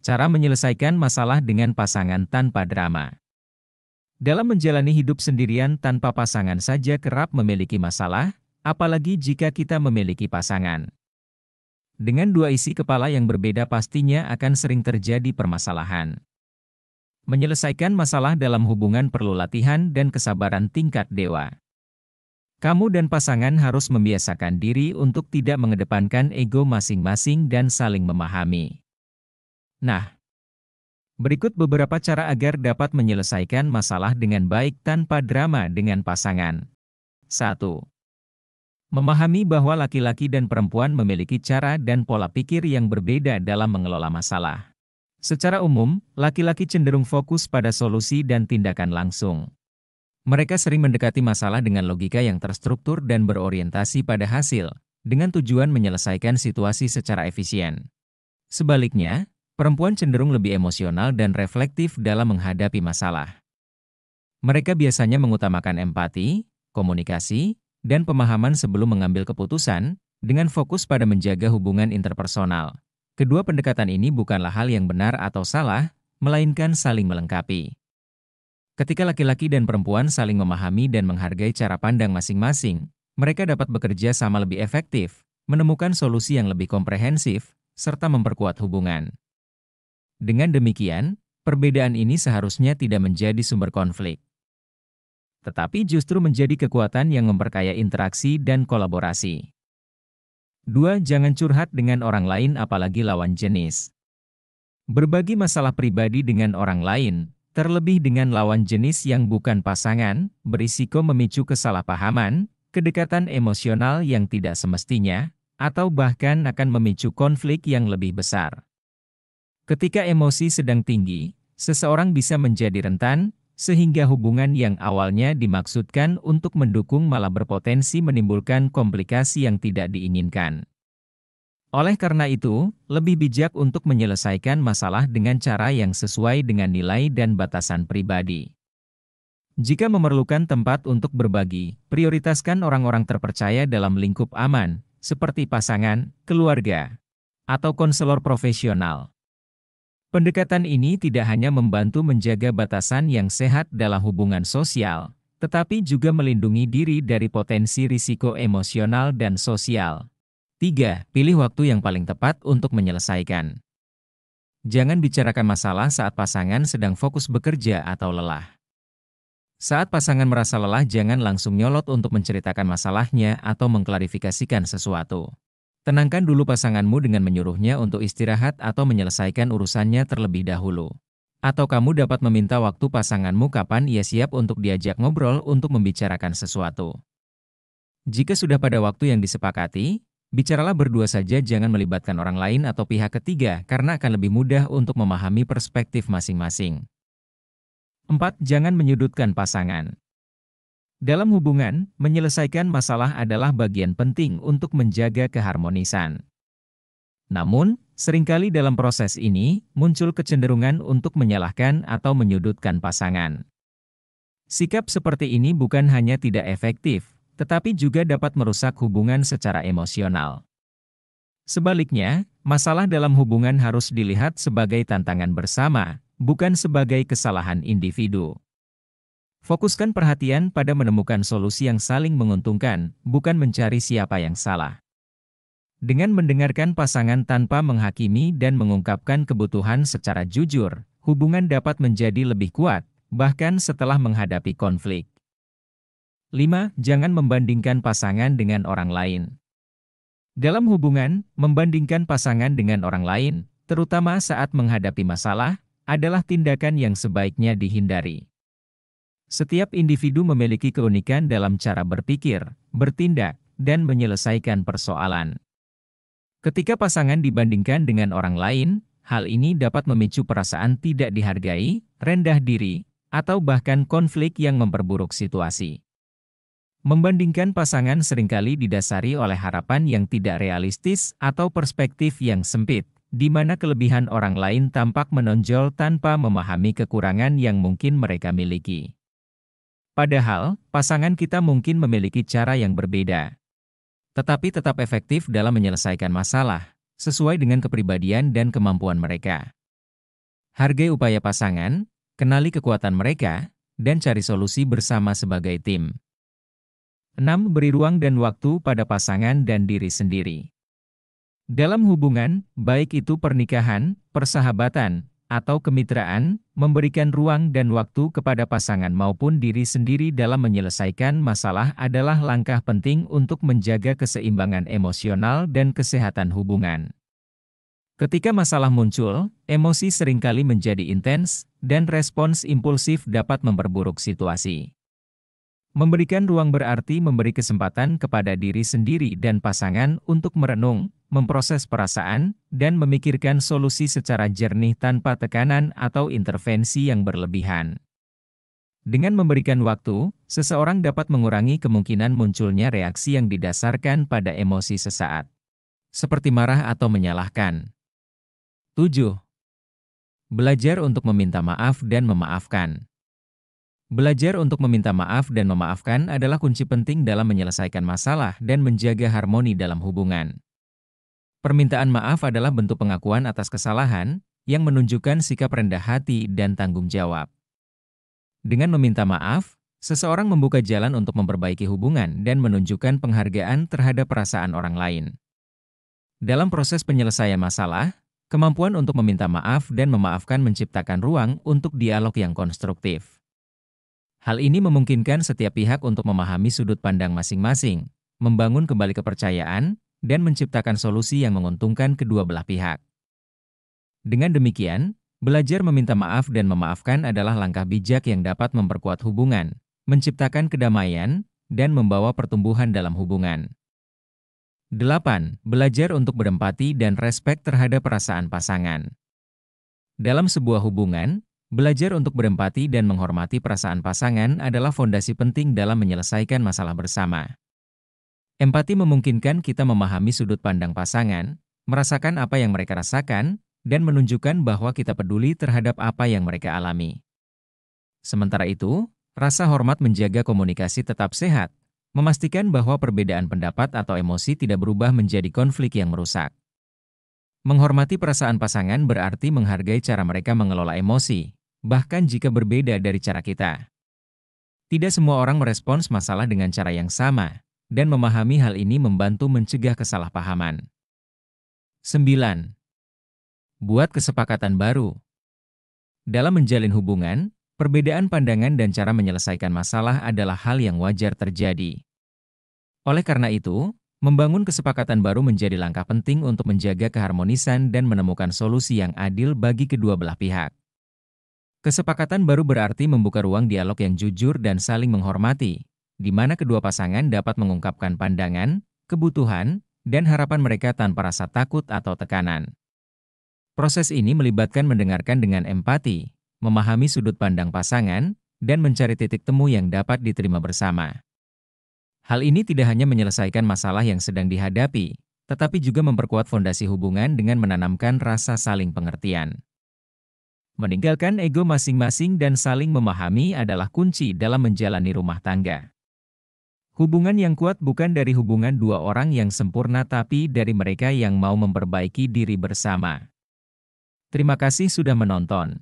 Cara menyelesaikan masalah dengan pasangan tanpa drama. Dalam menjalani hidup sendirian tanpa pasangan saja kerap memiliki masalah, apalagi jika kita memiliki pasangan. Dengan dua isi kepala yang berbeda pastinya akan sering terjadi permasalahan. Menyelesaikan masalah dalam hubungan perlu latihan dan kesabaran tingkat dewa. Kamu dan pasangan harus membiasakan diri untuk tidak mengedepankan ego masing-masing dan saling memahami. Nah, berikut beberapa cara agar dapat menyelesaikan masalah dengan baik tanpa drama dengan pasangan. 1. Memahami bahwa laki-laki dan perempuan memiliki cara dan pola pikir yang berbeda dalam mengelola masalah. Secara umum, laki-laki cenderung fokus pada solusi dan tindakan langsung. Mereka sering mendekati masalah dengan logika yang terstruktur dan berorientasi pada hasil, dengan tujuan menyelesaikan situasi secara efisien. Sebaliknya, perempuan cenderung lebih emosional dan reflektif dalam menghadapi masalah. Mereka biasanya mengutamakan empati, komunikasi, dan pemahaman sebelum mengambil keputusan, dengan fokus pada menjaga hubungan interpersonal. Kedua pendekatan ini bukanlah hal yang benar atau salah, melainkan saling melengkapi. Ketika laki-laki dan perempuan saling memahami dan menghargai cara pandang masing-masing, mereka dapat bekerja sama lebih efektif, menemukan solusi yang lebih komprehensif, serta memperkuat hubungan. Dengan demikian, perbedaan ini seharusnya tidak menjadi sumber konflik, tetapi justru menjadi kekuatan yang memperkaya interaksi dan kolaborasi. 2. Jangan curhat dengan orang lain apalagi lawan jenis. Berbagi masalah pribadi dengan orang lain, terlebih dengan lawan jenis yang bukan pasangan, berisiko memicu kesalahpahaman, kedekatan emosional yang tidak semestinya, atau bahkan akan memicu konflik yang lebih besar. Ketika emosi sedang tinggi, seseorang bisa menjadi rentan, sehingga hubungan yang awalnya dimaksudkan untuk mendukung malah berpotensi menimbulkan komplikasi yang tidak diinginkan. Oleh karena itu, lebih bijak untuk menyelesaikan masalah dengan cara yang sesuai dengan nilai dan batasan pribadi. Jika memerlukan tempat untuk berbagi, prioritaskan orang-orang terpercaya dalam lingkup aman, seperti pasangan, keluarga, atau konselor profesional. Pendekatan ini tidak hanya membantu menjaga batasan yang sehat dalam hubungan sosial, tetapi juga melindungi diri dari potensi risiko emosional dan sosial. 3. Pilih waktu yang paling tepat untuk menyelesaikan. Jangan bicarakan masalah saat pasangan sedang fokus bekerja atau lelah. Saat pasangan merasa lelah, jangan langsung nyolot untuk menceritakan masalahnya atau mengklarifikasikan sesuatu. Tenangkan dulu pasanganmu dengan menyuruhnya untuk istirahat atau menyelesaikan urusannya terlebih dahulu. Atau kamu dapat meminta waktu pasanganmu kapan ia siap untuk diajak ngobrol untuk membicarakan sesuatu. Jika sudah pada waktu yang disepakati, bicaralah berdua saja, jangan melibatkan orang lain atau pihak ketiga karena akan lebih mudah untuk memahami perspektif masing-masing. 4. Jangan menyudutkan pasangan. Dalam hubungan, menyelesaikan masalah adalah bagian penting untuk menjaga keharmonisan. Namun, seringkali dalam proses ini, muncul kecenderungan untuk menyalahkan atau menyudutkan pasangan. Sikap seperti ini bukan hanya tidak efektif, tetapi juga dapat merusak hubungan secara emosional. Sebaliknya, masalah dalam hubungan harus dilihat sebagai tantangan bersama, bukan sebagai kesalahan individu. Fokuskan perhatian pada menemukan solusi yang saling menguntungkan, bukan mencari siapa yang salah. Dengan mendengarkan pasangan tanpa menghakimi dan mengungkapkan kebutuhan secara jujur, hubungan dapat menjadi lebih kuat, bahkan setelah menghadapi konflik. 5. Jangan membandingkan pasangan dengan orang lain. Dalam hubungan, membandingkan pasangan dengan orang lain, terutama saat menghadapi masalah, adalah tindakan yang sebaiknya dihindari. Setiap individu memiliki keunikan dalam cara berpikir, bertindak, dan menyelesaikan persoalan. Ketika pasangan dibandingkan dengan orang lain, hal ini dapat memicu perasaan tidak dihargai, rendah diri, atau bahkan konflik yang memperburuk situasi. Membandingkan pasangan seringkali didasari oleh harapan yang tidak realistis atau perspektif yang sempit, di mana kelebihan orang lain tampak menonjol tanpa memahami kekurangan yang mungkin mereka miliki. Padahal, pasangan kita mungkin memiliki cara yang berbeda, tetapi tetap efektif dalam menyelesaikan masalah, sesuai dengan kepribadian dan kemampuan mereka. Hargai upaya pasangan, kenali kekuatan mereka, dan cari solusi bersama sebagai tim. 6. Beri ruang dan waktu pada pasangan dan diri sendiri. Dalam hubungan, baik itu pernikahan, persahabatan, atau kemitraan, memberikan ruang dan waktu kepada pasangan maupun diri sendiri dalam menyelesaikan masalah adalah langkah penting untuk menjaga keseimbangan emosional dan kesehatan hubungan. Ketika masalah muncul, emosi seringkali menjadi intens, dan respons impulsif dapat memperburuk situasi. Memberikan ruang berarti memberi kesempatan kepada diri sendiri dan pasangan untuk merenung, memproses perasaan, dan memikirkan solusi secara jernih tanpa tekanan atau intervensi yang berlebihan. Dengan memberikan waktu, seseorang dapat mengurangi kemungkinan munculnya reaksi yang didasarkan pada emosi sesaat, seperti marah atau menyalahkan. 7. Belajar untuk meminta maaf dan memaafkan. Belajar untuk meminta maaf dan memaafkan adalah kunci penting dalam menyelesaikan masalah dan menjaga harmoni dalam hubungan. Permintaan maaf adalah bentuk pengakuan atas kesalahan, yang menunjukkan sikap rendah hati dan tanggung jawab. Dengan meminta maaf, seseorang membuka jalan untuk memperbaiki hubungan dan menunjukkan penghargaan terhadap perasaan orang lain. Dalam proses penyelesaian masalah, kemampuan untuk meminta maaf dan memaafkan menciptakan ruang untuk dialog yang konstruktif. Hal ini memungkinkan setiap pihak untuk memahami sudut pandang masing-masing, membangun kembali kepercayaan, dan menciptakan solusi yang menguntungkan kedua belah pihak. Dengan demikian, belajar meminta maaf dan memaafkan adalah langkah bijak yang dapat memperkuat hubungan, menciptakan kedamaian, dan membawa pertumbuhan dalam hubungan. 8. Belajar untuk berempati dan respek terhadap perasaan pasangan. Dalam sebuah hubungan, belajar untuk berempati dan menghormati perasaan pasangan adalah fondasi penting dalam menyelesaikan masalah bersama. Empati memungkinkan kita memahami sudut pandang pasangan, merasakan apa yang mereka rasakan, dan menunjukkan bahwa kita peduli terhadap apa yang mereka alami. Sementara itu, rasa hormat menjaga komunikasi tetap sehat, memastikan bahwa perbedaan pendapat atau emosi tidak berubah menjadi konflik yang merusak. Menghormati perasaan pasangan berarti menghargai cara mereka mengelola emosi, bahkan jika berbeda dari cara kita. Tidak semua orang merespons masalah dengan cara yang sama, dan memahami hal ini membantu mencegah kesalahpahaman. 9. Buat kesepakatan baru. Dalam menjalin hubungan, perbedaan pandangan dan cara menyelesaikan masalah adalah hal yang wajar terjadi. Oleh karena itu, membangun kesepakatan baru menjadi langkah penting untuk menjaga keharmonisan dan menemukan solusi yang adil bagi kedua belah pihak. Kesepakatan baru berarti membuka ruang dialog yang jujur dan saling menghormati, di mana kedua pasangan dapat mengungkapkan pandangan, kebutuhan, dan harapan mereka tanpa rasa takut atau tekanan. Proses ini melibatkan mendengarkan dengan empati, memahami sudut pandang pasangan, dan mencari titik temu yang dapat diterima bersama. Hal ini tidak hanya menyelesaikan masalah yang sedang dihadapi, tetapi juga memperkuat fondasi hubungan dengan menanamkan rasa saling pengertian. Meninggalkan ego masing-masing dan saling memahami adalah kunci dalam menjalani rumah tangga. Hubungan yang kuat bukan dari hubungan dua orang yang sempurna, tapi dari mereka yang mau memperbaiki diri bersama. Terima kasih sudah menonton.